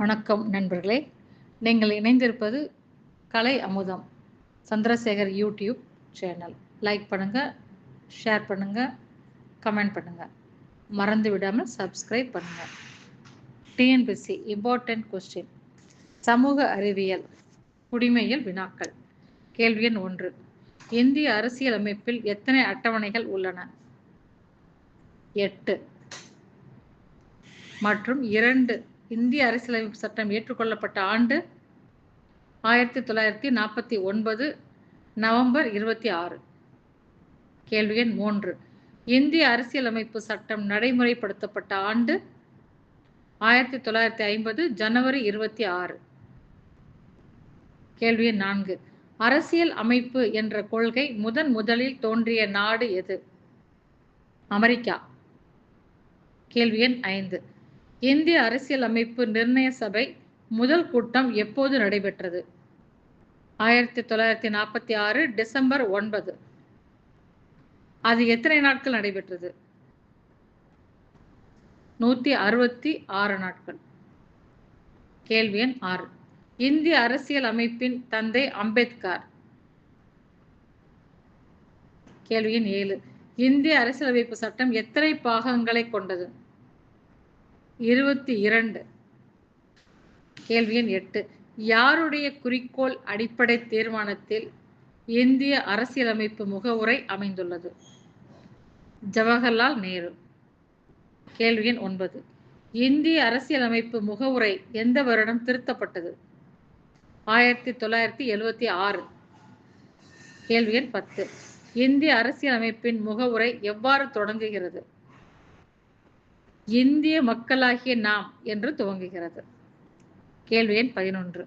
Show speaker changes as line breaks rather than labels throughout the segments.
வணக்கம் நண்பர்களே. நீங்கள் இணைந்திருப்பது கலை அமுதம் சந்திரசேகர் யூடியூப் சேனல். லைக் பண்ணுங்க, ஷேர் பண்ணுங்க, கமெண்ட் பண்ணுங்க. மறந்து விடாமல் சப்ஸ்கிரைப் பண்ணுங்க. TNPSC important question. சமூக அறிவியல் குடிமையியல் வினாக்கள். கேள்வி எண் 1. இந்திய அரசியலமைப்பில் எத்தனை அட்டவணைகள் உள்ளன? 8. மற்றும் 2. இந்திய அரசியலமைப்பு சட்டம் ஏற்றுக்கொள்ளப்பட்ட ஆண்டு 1949 நவம்பர் 26. கேள்வி எண் 3. இந்திய அரசியலமைப்பு சட்டம் நடைமுறைப்படுத்தப்பட்ட ஆண்டு 1950 ஜனவரி 26. கேள்வி எண் 4. அரசியல் அமைப்பு என்ற கொள்கை முதலில் தோன்றிய நாடு எது? அமெரிக்கா. கேள்வி எண் 5. இந்திய அரசியலமைப்பு நிர்ணய சபை முதல் கூட்டம் எப்போது நடைபெற்றது? 1946 டிசம்பர் 9. அது எத்தனை நாட்கள் நடைபெற்றது? 166 நாட்கள். கேள்வி எண் 6. இந்திய அரசியல் அமைப்பின் தந்தை அம்பேத்கர். கேள்வி எண் 7. இந்திய அரசியலமைப்பு சட்டம் எத்தனை பாகங்களை கொண்டது? 22. கேள்வி எண் 8. யாருடைய குறிக்கோள் அடிப்படை தீர்மானத்தில் இந்திய அரசியலமைப்பு முகவுரை அமைந்துள்ளது? ஜவஹர்லால் நேரு. கேள்வி எண் 9. இந்திய அரசியலமைப்பு முகவுரை எந்த வருடம் திருத்தப்பட்டது? 1976. கேள்வி எண் 10. இந்திய அரசியலமைப்பின் முகவுரை எவ்வாறு தொடங்குகிறது? இந்திய மக்களாகிய நாம் என்று துவங்குகிறது. கேள்வி எண் 11.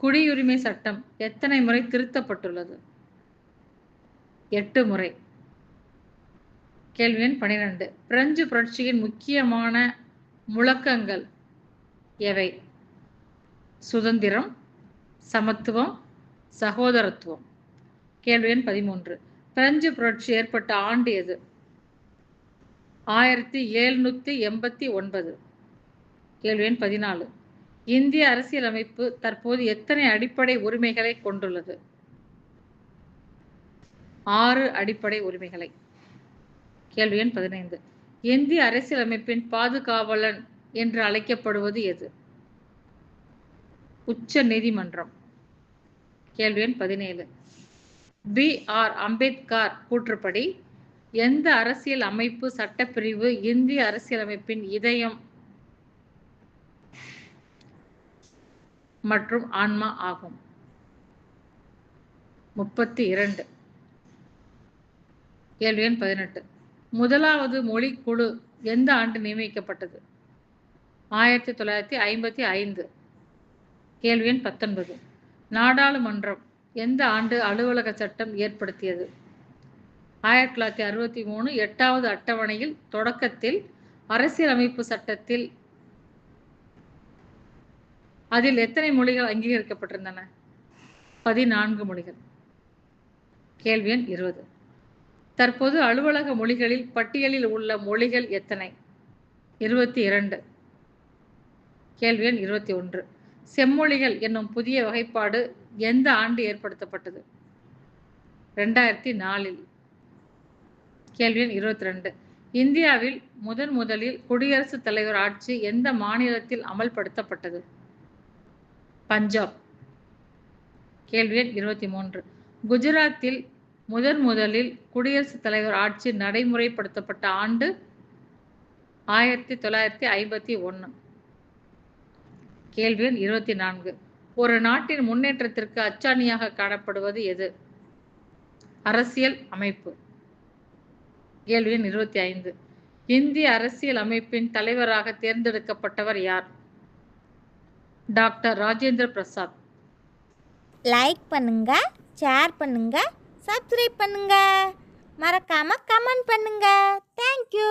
குடியுரிமை சட்டம் எத்தனை முறை திருத்தப்பட்டுள்ளது? 8 முறை. கேள்வி எண் 12. பிரெஞ்சு புரட்சியின் முக்கியமான முழக்கங்கள் எவை? சுதந்திரம், சமத்துவம், சகோதரத்துவம். கேள்வி எண் 13. பிரெஞ்சு புரட்சி ஏற்பட்ட ஆண்டு எது? 1789. கேள்வி எண் 14. இந்திய அரசியலமைப்பு தற்போது எத்தனை அடிப்படை உரிமைகளை கொண்டுள்ளது? 6 அடிப்படை உரிமைகளை. கேள்வி எண் 15. இந்திய அரசியலமைப்பின் பாதுகாவலன் என்று அழைக்கப்படுவது எது? உச்ச நீதிமன்றம். கேள்வி எண் 17. பி.ஆர். அம்பேத்கர் கூற்றுப்படி எந்த அரசியல் அமைப்பு சட்டப்பிரிவு இந்திய அரசியலமைப்பின் இதயம் மற்றும் ஆன்மா ஆகும்? 32. கேள்வி எண் 18. முதலாவது மொழிக்குழு எந்த ஆண்டு நியமிக்கப்பட்டது? 1955. கேள்வி எண் 19. நாடாளுமன்றம் எந்த ஆண்டு அலுவலக சட்டம் ஏற்படுத்தியது? 1963 8வது அட்டவணையில் தொடக்கத்தில் அரசியலமைப்பு சட்டத்தில் அதில் எத்தனை மொழிகள் அங்கீகரிக்கப்பட்டிருந்தன? 14 மொழிகள். கேள்வி எண் 20. தற்போது அலுவலக மொழிகளில் பட்டியலில் உள்ள மொழிகள் எத்தனை? 22. கேள்வி எண் 21. செம்மொழிகள் என்னும் புதிய வகைப்பாடு எந்த ஆண்டு ஏற்படுத்தப்பட்டது? 2004. கேள்வி எண் 22. இந்தியாவில் முதலில் குடியரசுத் தலைவர் ஆட்சி எந்த மாநிலத்தில் அமல்படுத்தப்பட்டது? பஞ்சாப். கேள்வி எண் 23. குஜராத்தில் முதலில் குடியரசுத் தலைவர் ஆட்சி நடைமுறைப்படுத்தப்பட்ட ஆண்டு 1951. கேள்வி எண் 24. ஒரு நாட்டின் முன்னேற்றத்திற்கு அச்சாணியாக காணப்படுவது எது? அரசியல் அமைப்பு. கேள்வி எண் 25. இந்திய அரசியல் அமைப்பின் தலைவராக தேர்ந்தெடுக்கப்பட்டவர் யார்? டாக்டர் ராஜேந்திர பிரசாத்.
லைக் பண்ணுங்க, ஷேர் பண்ணுங்க, சப்ஸ்கிரைப் பண்ணுங்க, மறக்காம கமெண்ட் பண்ணுங்க. தேங்க்யூ.